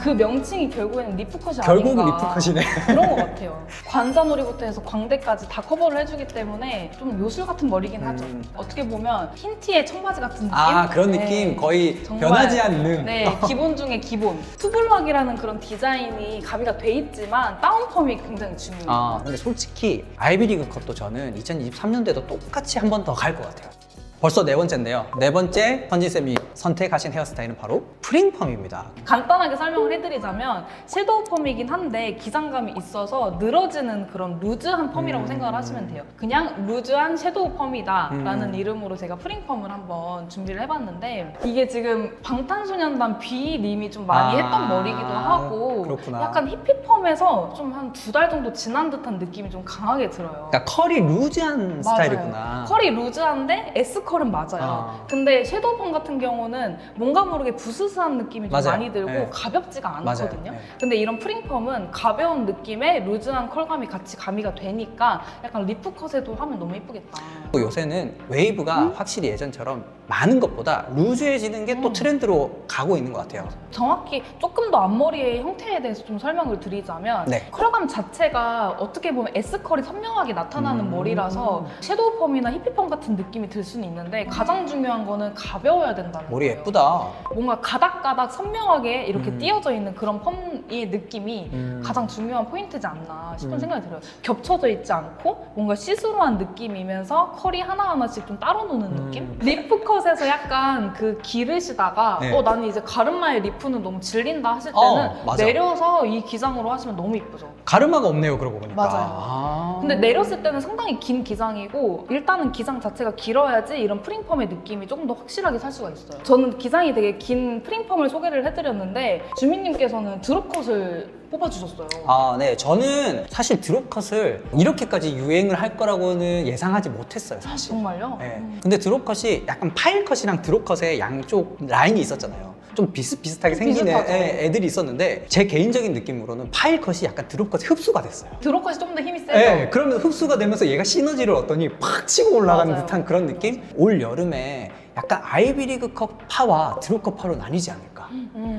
그 명칭이 결국에는 리프컷이 결국은 아닌가. 리프컷이네. 그런 것 같아요. 관자놀이부터 해서 광대까지 다 커버를 해주기 때문에 좀 요술 같은 머리긴 하죠. 어떻게 보면 흰 티에 청바지 같은 느낌? 아, 그런 네. 느낌. 거의 정말, 변하지 않는. 네, 기본 중에 기본. 투블럭이라는 그런 디자인이 가미가 돼 있지만 다운펌이 굉장히 중요해요. 아, 근데 솔직히 아이비리그 컷도 저는 2023년도에도 똑같이 한 번 더 갈 것 같아요. 벌써 네 번째인데요. 네 번째 선진쌤이 선택하신 헤어스타일은 바로 프링펌입니다. 간단하게 설명을 해드리자면 섀도우 펌이긴 한데 기장감이 있어서 늘어지는 그런 루즈한 펌이라고 생각을 하시면 돼요. 그냥 루즈한 섀도우 펌이다 라는 이름으로 제가 프링펌을 한번 준비를 해봤는데 이게 지금 방탄소년단 B님이 좀 많이 했던 머리기도 하고 그렇구나. 약간 히피펌에서 좀 한 2달 정도 지난 듯한 느낌이 좀 강하게 들어요. 그러니까 컬이 루즈한 스타일이구나. 컬이 루즈한데 S컬은 맞아요. 근데 섀도우 펌 같은 경우는 뭔가 모르게 부스스한 느낌이 좀 맞아요. 많이 들고 네. 가볍지가 않거든요. 맞아요. 네. 근데 이런 프링펌은 가벼운 느낌에 루즈한 컬감이 같이 가미가 되니까 약간 리프컷에도 하면 너무 예쁘겠다. 또 요새는 웨이브가 확실히 예전처럼 많은 것보다 루즈해지는 게 또 트렌드로 가고 있는 것 같아요. 정확히 조금 더 앞머리의 형태에 대해서 좀 설명을 드리자면 네. 컬감 자체가 어떻게 보면 S컬이 선명하게 나타나는 머리라서 섀도우 펌이나 히피펌 같은 느낌이 들 수는 있는데 가장 중요한 거는 가벼워야 된다는 머리 거예요. 예쁘다. 뭔가 가닥가닥 선명하게 이렇게 띄어져 있는 그런 펌의 느낌이 가장 중요한 포인트지 않나 싶은 생각이 들어요. 겹쳐져 있지 않고 뭔가 시스루한 느낌이면서 컬이 하나하나씩 좀 따로 노는 느낌? 리프컷에서 약간 그 기르시다가 네. 나는 이제 가르마의 리프는 너무 질린다 하실 때는 맞아. 내려서 이 기장으로 하시면 너무 이쁘죠. 가르마가 없네요, 그러고 보니까. 맞아요. 아. 근데 내렸을 때는 상당히 긴 기장이고 일단은 기장 자체가 길어야지 이런 프링펌의 느낌이 조금 더 확실하게 살 수가 있어요. 저는 기장이 되게 긴 프링펌을 소개를 해드렸는데 주민님께서는 드롭컷을 뽑아주셨어요. 아, 네. 저는 사실 드롭컷을 이렇게까지 유행을 할 거라고는 예상하지 못했어요, 사실. 정말요? 네. 근데 드롭컷이 약간 파일컷이랑 드롭컷의 양쪽 라인이 있었잖아요. 좀 비슷비슷하게 생긴 비슷하죠. 애들이 있었는데 제 개인적인 느낌으로는 파일컷이 약간 드롭컷에 흡수가 됐어요. 드롭컷이 좀 더 힘이 세죠? 네, 그러면 흡수가 되면서 얘가 시너지를 얻더니 팍 치고 올라가는 맞아요. 듯한 그런 느낌? 올 여름에 약간 아이비리그 컷 파와 드롭컷 파로 나뉘지 않을까.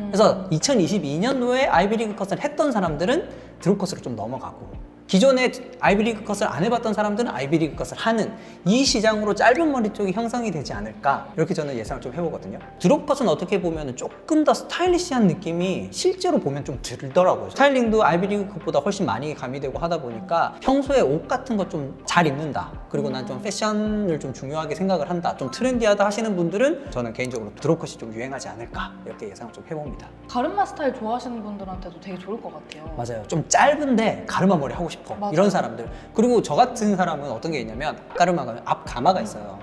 그래서 2022년도에 아이비리그 컷을 했던 사람들은 드롭컷으로 좀 넘어가고 기존에 아이비리그 컷을 안 해봤던 사람들은 아이비리그 컷을 하는 이 시장으로 짧은 머리 쪽이 형성이 되지 않을까 이렇게 저는 예상을 좀 해보거든요. 드롭컷은 어떻게 보면 조금 더 스타일리시한 느낌이 실제로 보면 좀 들더라고요. 스타일링도 아이비리그 컷보다 훨씬 많이 가미되고 하다 보니까 평소에 옷 같은 거 좀 잘 입는다, 그리고 난 좀 패션을 좀 중요하게 생각을 한다, 좀 트렌디하다 하시는 분들은 저는 개인적으로 드롭컷이 좀 유행하지 않을까 이렇게 예상을 좀 해봅니다. 가르마 스타일 좋아하시는 분들한테도 되게 좋을 것 같아요. 맞아요. 좀 짧은데 가르마 머리 하고 싶어. 맞아요. 이런 사람들. 그리고 저 같은 사람은 어떤 게 있냐면 가르마가 앞 가마가 있어요.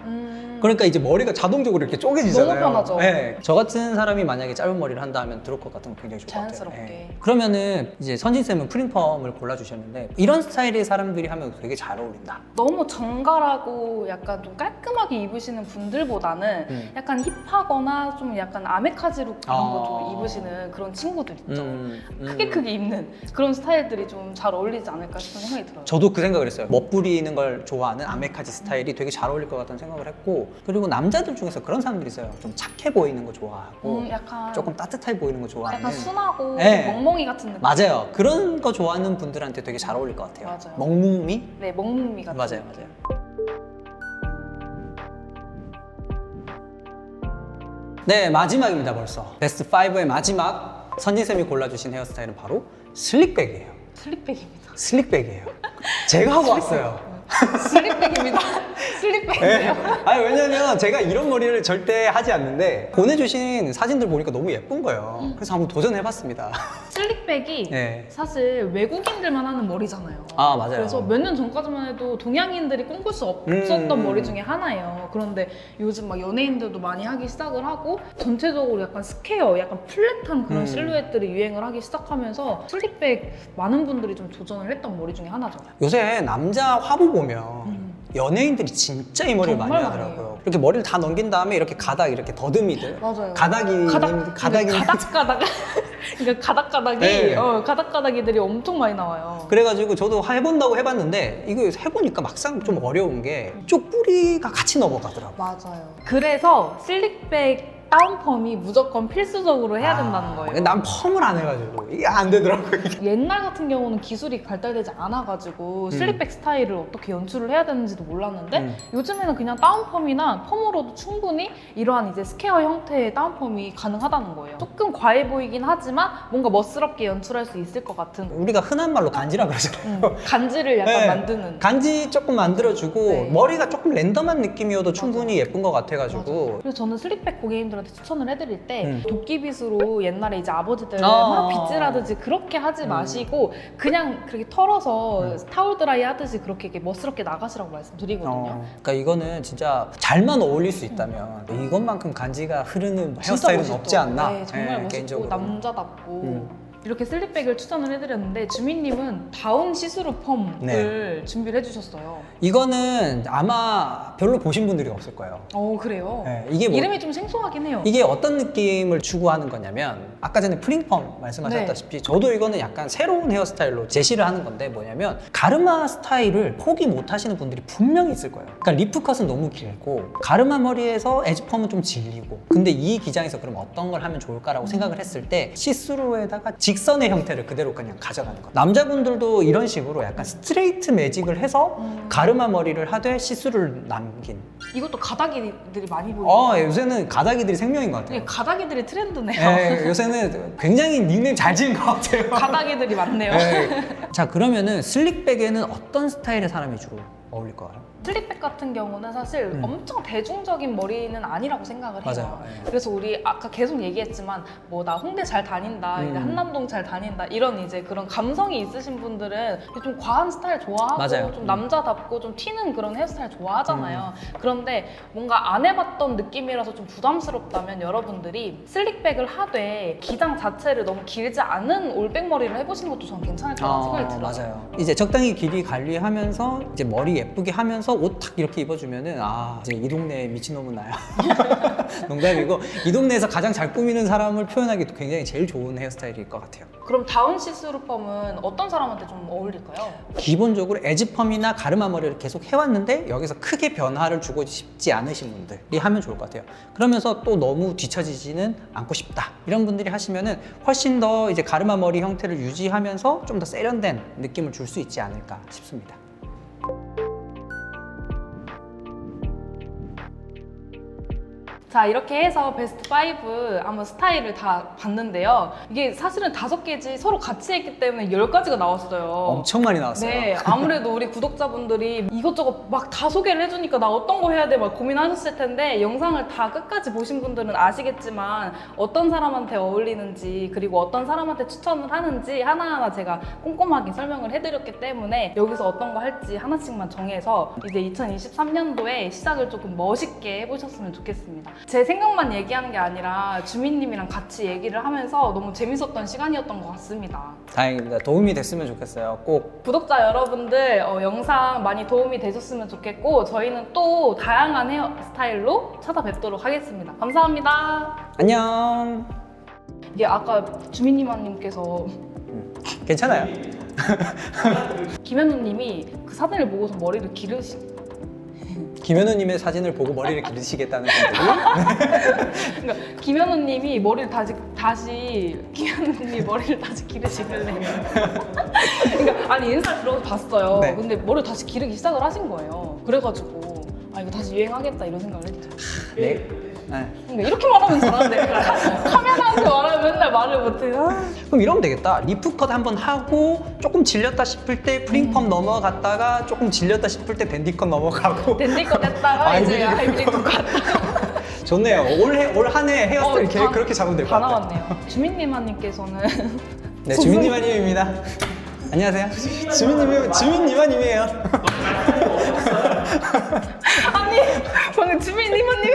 그러니까 이제 머리가 자동적으로 이렇게 쪼개지잖아요. 너무 편하죠. 네. 저 같은 사람이 만약에 짧은 머리를 한다 하면 드롭컷 같은 거 굉장히 좋을 것 같아요. 자연스럽게. 네. 그러면은 이제 선진쌤은 프링펌을 골라주셨는데 이런 스타일의 사람들이 하면 되게 잘 어울린다. 너무 정갈하고 약간 좀 깔끔하게 입으시는 분들보다는 약간 힙하거나 좀 약간 아메카지룩 그런 거 좀 입으시는 그런 친구들 있죠. 크게 입는 그런 스타일들이 좀 잘 어울리지 않을까 싶은 생각이 들어요. 저도 그 생각을 했어요. 멋부리는 걸 좋아하는 아메카지 스타일이 되게 잘 어울릴 것 같다는 생각을 했고, 그리고 남자들 중에서 그런 사람들이 있어요. 좀 착해 보이는 거 좋아하고 약간 조금 따뜻해 보이는 거 좋아하는. 약간 순하고 네. 멍멍이 같은 느낌. 맞아요. 그런 거 좋아하는 분들한테 되게 잘 어울릴 것 같아요. 맞아요. 멍뭉미? 네, 멍뭉이 같은. 맞아요, 맞아요. 네, 마지막입니다, 벌써. 베스트 5의 마지막 선진쌤이 골라주신 헤어스타일은 바로 슬릭백이에요. 슬립백입니다. 슬릭백이에요. 제가 하고 왔어요. 슬립백입니다. 슬립백이에요. 아니, 왜냐면 제가 이런 머리를 절대 하지 않는데 보내주신 사진들 보니까 너무 예쁜 거예요. 그래서 한번 도전해봤습니다. 슬립백이 네. 사실 외국인들만 하는 머리잖아요. 아, 맞아요. 그래서 몇 년 전까지만 해도 동양인들이 꿈꿀 수 없었던 머리 중에 하나예요. 그런데 요즘 막 연예인들도 많이 하기 시작을 하고 전체적으로 약간 스퀘어, 약간 플랫한 그런 실루엣들이 유행을 하기 시작하면서 슬립백 많은 분들이 좀 도전을 했던 머리 중에 하나죠. 요새 남자 화보 보면 연예인들이 진짜 이 머리를 많이 정말 하더라고요. 이렇게 머리를 다 넘긴 다음에 이렇게 가닥, 이렇게 더듬이들. 맞아요. 가닥이. 가닥가닥. 그러니까 가닥가닥이 네. 가닥가닥이들이 엄청 많이 나와요. 그래가지고 저도 해본다고 해봤는데 이거 해보니까 막상 좀 어려운 게 쪽 뿌리가 같이 넘어가더라고요. 맞아요. 그래서 슬릭백 다운펌이 무조건 필수적으로 해야 된다는 거예요. 난 펌을 안 해가지고 이게 안 되더라고요. 옛날 같은 경우는 기술이 발달되지 않아가지고 슬립백 스타일을 어떻게 연출을 해야 되는지도 몰랐는데 요즘에는 그냥 다운펌이나 펌으로도 충분히 이러한 이제 스퀘어 형태의 다운펌이 가능하다는 거예요. 조금 과해 보이긴 하지만 뭔가 멋스럽게 연출할 수 있을 것 같은 우리가 흔한 말로 간지라 그러잖아요. 간지를 약간 네. 만드는. 간지 조금 만들어주고 네. 머리가 조금 랜덤한 느낌이어도 충분히 예쁜 것 같아가지고 그래서 저는 슬립백 고객님들한테 추천을 해드릴 때 도끼빗으로 옛날에 이제 아버지들 아. 막 빗질하듯이 그렇게 하지 마시고 그냥 그렇게 털어서 타올 드라이 하듯이 그렇게 이렇게 멋스럽게 나가시라고 말씀드리거든요. 그러니까 이거는 진짜 잘만 어울릴 수 있다면 이것만큼 간지가 흐르는 진짜 헤어스타일은 멋있죠. 없지 않나. 네, 정말 멋있고 개인적으로. 남자답고 이렇게 슬립백을 추천을 해드렸는데 주민님은 다운 시스루 펌을 네. 준비를 해주셨어요. 이거는 아마 별로 보신 분들이 없을 거예요. 그래요? 네, 이게 뭐 이름이 좀 생소하긴 해요. 이게 어떤 느낌을 추구하는 거냐면 아까 전에 프링펌 말씀하셨다시피 저도 이거는 약간 새로운 헤어스타일로 제시를 하는 건데 뭐냐면 가르마 스타일을 포기 못 하시는 분들이 분명히 있을 거예요. 그러니까 리프컷은 너무 길고 가르마 머리에서 에지펌은 좀 질리고 근데 이 기장에서 그럼 어떤 걸 하면 좋을까라고 생각을 했을 때 시스루에다가 직선의 형태를 그대로 그냥 가져가는 거예요. 남자분들도 이런 식으로 약간 스트레이트 매직을 해서 가르마 머리를 하되 시스루를 남긴 이것도 가닥이들이 많이 보이죠. 요새는 가닥이들이 생명인 것 같아요. 이게 가닥이들이 트렌드네요. 네, 요새는 굉장히 닉네임 잘 지은 것 같아요. 가닥이들이 많네요. 네. 자, 그러면은 슬릭백에는 어떤 스타일의 사람이 주로 어울릴 것 같아요? 슬립백 같은 경우는 사실 엄청 대중적인 머리는 아니라고 생각을 해요. 맞아요. 네. 그래서 우리 아까 계속 얘기했지만 뭐 나 홍대 잘 다닌다, 이제 한남동 잘 다닌다 이런 이제 그런 감성이 있으신 분들은 좀 과한 스타일 좋아하고 맞아요. 좀 남자답고 좀 튀는 그런 헤어스타일 좋아하잖아요. 그런데 뭔가 안 해봤던 느낌이라서 좀 부담스럽다면 여러분들이 슬릭백을 하되 기장 자체를 너무 길지 않은 올백 머리를 해보시는 것도 저는 괜찮을 거라고 생각이 들어요. 맞아요. 이제 적당히 길이 관리하면서 이제 머리 예쁘게 하면서 옷 탁 이렇게 입어주면은 이제 이 동네 미친놈은 나야. 농담이고 이 동네에서 가장 잘 꾸미는 사람을 표현하기도 굉장히 제일 좋은 헤어스타일일 것 같아요. 그럼 다운 시스루 펌은 어떤 사람한테 좀 어울릴까요? 기본적으로 에지펌이나 가르마 머리를 계속 해왔는데 여기서 크게 변화를 주고 싶지 않으신 분들이 하면 좋을 것 같아요. 그러면서 또 너무 뒤처지지는 않고 싶다 이런 분들이 하시면은 훨씬 더 이제 가르마 머리 형태를 유지하면서 좀 더 세련된 느낌을 줄 수 있지 않을까 싶습니다. 자, 이렇게 해서 베스트 5 한번 스타일을 다 봤는데요. 이게 사실은 5개지 서로 같이 했기 때문에 10가지가 나왔어요. 엄청 많이 나왔어요. 네, 아무래도 우리 구독자분들이 이것저것 막 다 소개를 해주니까 나 어떤 거 해야 돼 막 고민하셨을 텐데 영상을 다 끝까지 보신 분들은 아시겠지만 어떤 사람한테 어울리는지 그리고 어떤 사람한테 추천을 하는지 하나하나 제가 꼼꼼하게 설명을 해드렸기 때문에 여기서 어떤 거 할지 하나씩만 정해서 이제 2023년도에 시작을 조금 멋있게 해보셨으면 좋겠습니다. 제 생각만 얘기하는 게 아니라 주민님이랑 같이 얘기를 하면서 너무 재밌었던 시간이었던 것 같습니다. 다행입니다. 도움이 됐으면 좋겠어요. 꼭 구독자 여러분들 영상 많이 도움이 되셨으면 좋겠고 저희는 또 다양한 헤어스타일로 찾아뵙도록 하겠습니다. 감사합니다. 안녕. 이게 아까 주민님께서 괜찮아요. 김현우님이 그 사진을 보고서 머리를 김현우님의 사진을 보고 머리를 기르시겠다는 분들이 그러니까 김현우님이 머리를 김현우님이 머리를 다시 기르시길래 그러니까 아니 인스타 들어서 봤어요. 네. 근데 머리를 다시 기르기 시작을 하신 거예요. 그래가지고 이거 다시 유행하겠다 이런 생각을 했죠. 네. 그러니까 이렇게 말하면 잘하는데 카메라한테 말하면 맨날 말을 못해. 그럼 이러면 되겠다. 리프컷 한번 하고 조금 질렸다 싶을 때 프링펌 넘어갔다가 조금 질렸다 싶을 때 댄디컷 넘어가고 댄디컷 했다가 이제 하이브리드 갔다가 좋네요. 올 한 해 헤어스타일 계획 그렇게 잡으면 될 것 다 같아요. 나왔네요. 주민님한님께서는 네, 주민님아님입니다. 안녕하세요. 주민님아님이에요. 아니 방금 주민님한님이